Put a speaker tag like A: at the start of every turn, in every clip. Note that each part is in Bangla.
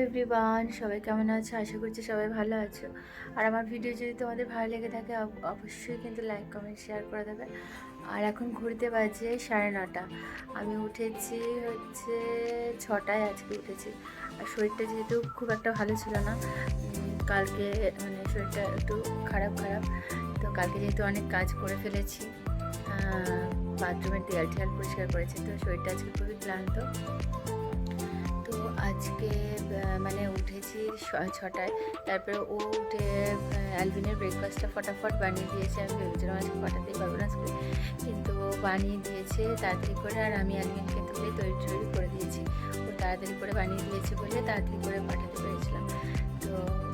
A: এভরিওয়ান, সবাই কেমন আছো? আশা করছি সবাই ভালো আছো। আর আমার ভিডিও যদি তোমাদের ভালো লেগে থাকে অবশ্যই কিন্তু লাইক কমেন্ট শেয়ার করে দেবে। আর এখন ঘুরতে বাজে 9:30। আমি উঠেছি হচ্ছে 6টায়, আজকে উঠেছি। আর শরীরটা যেহেতু খুব একটা ভালো ছিল না, কালকে মানে শরীরটা একটু খারাপ খারাপ, তো কালকে যেহেতু অনেক কাজ করে ফেলেছি, বাথরুমের দেয়াল টেয়াল পরিষ্কার করেছি, তো শরীরটা আজকে খুবই ক্লান্ত। তো আজকে মানে উঠেছি 6টায়। তারপরে ও উঠে অ্যালভিনের ব্রেকফাস্টটা ফটাফট বানিয়ে দিয়েছে। আমি ভেবেছিলাম আজকে পাঠাতেই পারবো না স্কুলে, কিন্তু ও বানিয়ে দিয়েছে তাড়াতাড়ি করে। আর আমি অ্যালভিনকে তুলে তৈরি টৈরি করে দিয়েছি। ও তাড়াতাড়ি করে বানিয়ে দিয়েছে বলে তাড়াতাড়ি করে পাঠাতে পেরেছিলাম। তো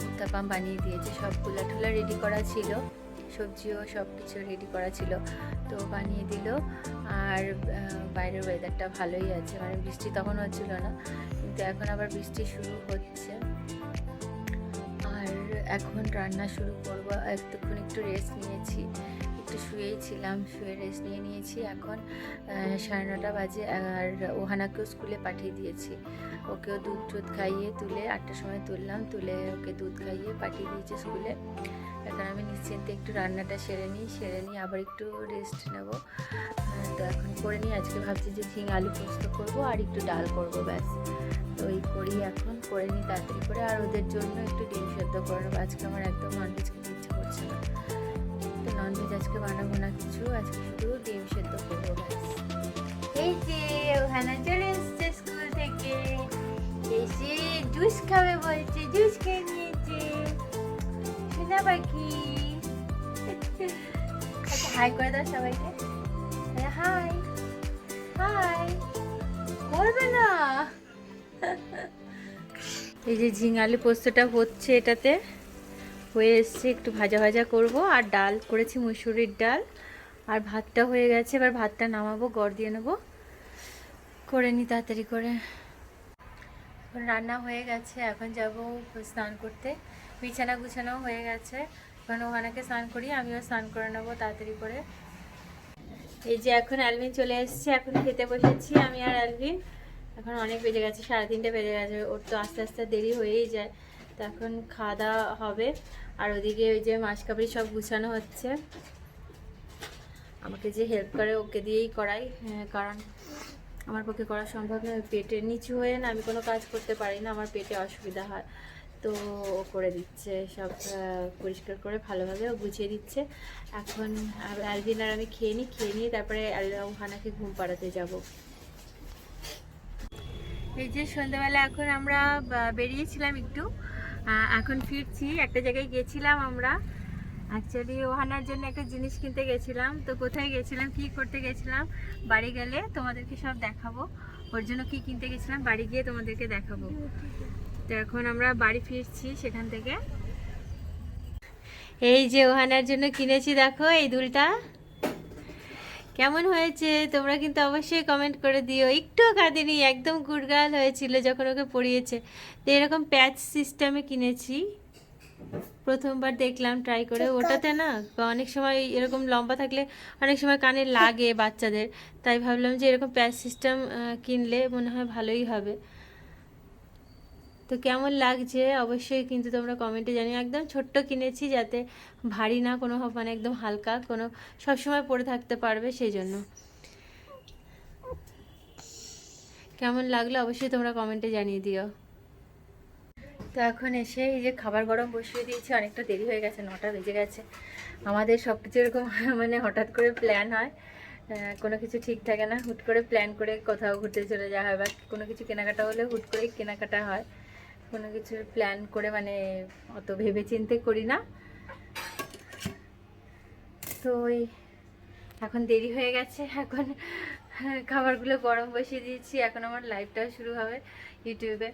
A: উত্তাপাম বানিয়ে দিয়েছে, সব কুলা টুলা রেডি করা ছিল, সবজিও সব কিছু রেডি করা ছিল, তো বানিয়ে দিল। আর বাইরের ওয়েদারটা ভালোই আছে, মানে বৃষ্টি তখন হচ্ছিল না, কিন্তু এখন আবার বৃষ্টি শুরু হচ্ছে। আর এখন রান্না শুরু করবো। এতক্ষণ একটু রেস্ট নিয়েছি, একটু শুয়েই ছিলাম, শুয়ে রেস্ট নিয়েছি। এখন 9:30 বাজে। আর ওহানাকেও স্কুলে পাঠিয়ে দিয়েছি, ওকেও দুধ টুধ খাইয়ে তুলে 8টার সময় তুললাম, তুলে ওকে দুধ খাইয়ে পাঠিয়ে দিয়েছি স্কুলে। এখন আমি নিশ্চিন্তে একটু রান্নাটা সেরে নিই, আবার একটু রেস্ট নেব। তো এখন করে নিই। আজকে ভাবছি যে ঝিঙে আলু পোস্ত করবো আর একটু ডাল করবো, ব্যাস। তো এই করি, এখন করে নিই তাড়াতাড়ি করে। আর ওদের জন্য একটু ডিম সেদ্ধ করে নেবো। আজকে আমার একদম ননভেজ খেতে ইচ্ছে করছে না, তো ননভেজ আজকে বানাবো না কিছু, আজকে শুধু ডিম সেদ্ধ করবো, ব্যাস। এই যে ওখানে চলে এসছে স্কুল থেকে, এসে জুস খাবে বলছে, জুস খেয়ে নিয়েছে সোনা পাখি। আচ্ছা, হাই করে দাও সবাইকে। হাই হাই করবে না। এই যে ঝিঙে আলু পোস্তটা হচ্ছে, এটাতে হয়ে এসছে, একটু ভাজা ভাজা করব। আর ডাল করেছি, মুসুরির ডাল। আর ভাতটা হয়ে গেছে, এবার ভাতটা নামাবো, গড় দিয়ে নেবো, করে নি তাড়াতাড়ি করে। এখন রান্না হয়ে গেছে, এখন যাব স্নান করতে। বিছানা গুছানো হয়ে গেছে, এখন ওখানেকে স্নান করি, আমিও স্নান করে নেবো তাড়াতাড়ি করে। এই যে এখন অ্যালভিন চলে এসছে, এখন খেতে বসেছি আমি আর অ্যালভিন। এখন অনেক বেজে গেছে, 3:30 বেজে গেছে, ওর তো আস্তে আস্তে দেরি হয়েই যায়। তো এখন খাওয়া দাওয়া হবে। আর ওদিকে ওই যে মাসকাবাড়ি সব গুছানো হচ্ছে, আমাকে যে হেল্প করে ওকে দিয়েই করাই, কারণ আমার পক্ষে করা সম্ভব নয়। পেটের নিচু হয়ে না আমি কোনো কাজ করতে পারি না, আমার পেটে অসুবিধা হয়। তো ও করে দিচ্ছে সব, পরিষ্কার করে ভালোভাবে ও গুছিয়ে দিচ্ছে। এখন অ্যালভিন আর আমি খেয়ে নিয়ে তারপরে ওহানাকে ঘুম পাড়াতে যাব। এই যে সন্ধ্যাবেলা এখন আমরা বেরিয়েছিলাম একটু, এখন ফিরছি। একটা জায়গায় গেছিলাম আমরা, অ্যাকচুয়ালি ওহানার জন্য একটা জিনিস কিনতে গেছিলাম। তো কোথায় গেছিলাম, কি করতে গেছিলাম, বাড়ি গেলে তোমাদেরকে সব দেখাবো। ওর জন্য কি কিনতে গেছিলাম বাড়ি গিয়ে তোমাদেরকে দেখাবো। তো এখন আমরা বাড়ি ফিরছি সেখান থেকে। এই যে ওহানার জন্য কিনেছি, দেখো এই দুলটা কেমন হয়েছে তোমরা কিন্তু অবশ্যই কমেন্ট করে দিও। একটুও কাঁদিনি, একদম গুড়গাল হয়েছিল যখন ওকে পরিয়েছে। তো এরকম প্যাচ সিস্টেমে কিনেছি, প্রথমবার দেখলাম ট্রাই করে। ওটাতে না অনেক সময় এরকম লম্বা থাকলে অনেক সময় কানে লাগে বাচ্চাদের, তাই ভাবলাম যে এরকম প্যাচ সিস্টেম কিনলে মনে হয় ভালোই হবে। তো কেমন লাগছে অবশ্যই কিন্তু তোমরা কমেন্টে জানিও। একদম ছোট্ট কিনেছি, যাতে ভারী না কোনো, মানে একদম হালকা, কোনো সবসময় পরে থাকতে পারবে, সেই জন্য। কেমন লাগলো অবশ্যই তোমরা কমেন্টে জানিয়ে দিও। তো এখন এসে এই যে খাবার গরম বসিয়ে দিয়েছি, অনেকটা দেরি হয়ে গেছে, 9টা বেজে গেছে। আমাদের সব কিছু এরকম মানে হঠাৎ করে প্ল্যান হয়, কোনো কিছু ঠিক থাকে না, হুট করে প্ল্যান করে কোথাও ঘুরতে চলে যাওয়া হয়, বা কোনো কিছু কেনাকাটা হলে হুট করে কেনাকাটা হয়। কোনো কিছু প্ল্যান করে মানে অত ভেবে চিন্তে করি না। তো ওই এখন দেরি হয়ে গেছে, এখন খাবারগুলো গরম বসিয়ে দিয়েছি, এখন আমার লাইভটাও শুরু হবে ইউটিউবে।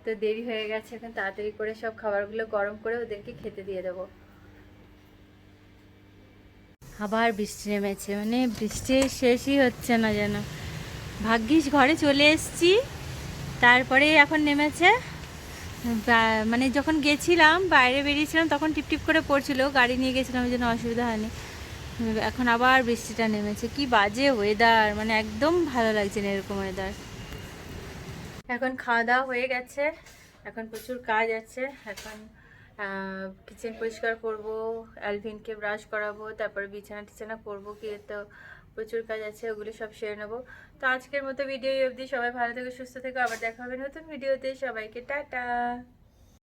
A: তো দেরি হয়ে গেছে, এখন তাড়াতাড়ি করে সব খাবারগুলো গরম করে ওদেরকে খেতে দিয়ে দেবো। আবার বৃষ্টি নেমেছে, মানে বৃষ্টির শেষই হচ্ছে না যেন। ভাগ্যিস ঘরে চলে এসেছি, তারপরে এখন নেমেছে। মানে যখন গেছিলাম বাইরে বেরিয়েছিলাম তখন টিপটিপ করে পড়ছিল, গাড়ি নিয়ে গেছিলাম ওই জন্য অসুবিধা হয়নি। এখন আবার বৃষ্টিটা নেমেছে, কি বাজে ওয়েদার, মানে একদম ভালো লাগছে না এরকম ওয়েদার। এখন খাওয়া দাওয়া হয়ে গেছে, এখন প্রচুর কাজ আছে। এখন কিচেন পরিষ্কার করব, অ্যালভিনকে ব্রাশ করাবো, তারপরে বিছানা টিছানা করবো, কি তো প্রচুর কাজ আছে, ওগুলো সব সেরে নেবো। তো আজকের মতো ভিডিও অবধি, সবাই ভালো থেকো, সুস্থ থেকো, আবার দেখা হবে নতুন ভিডিওতে। সবাইকে টাটা।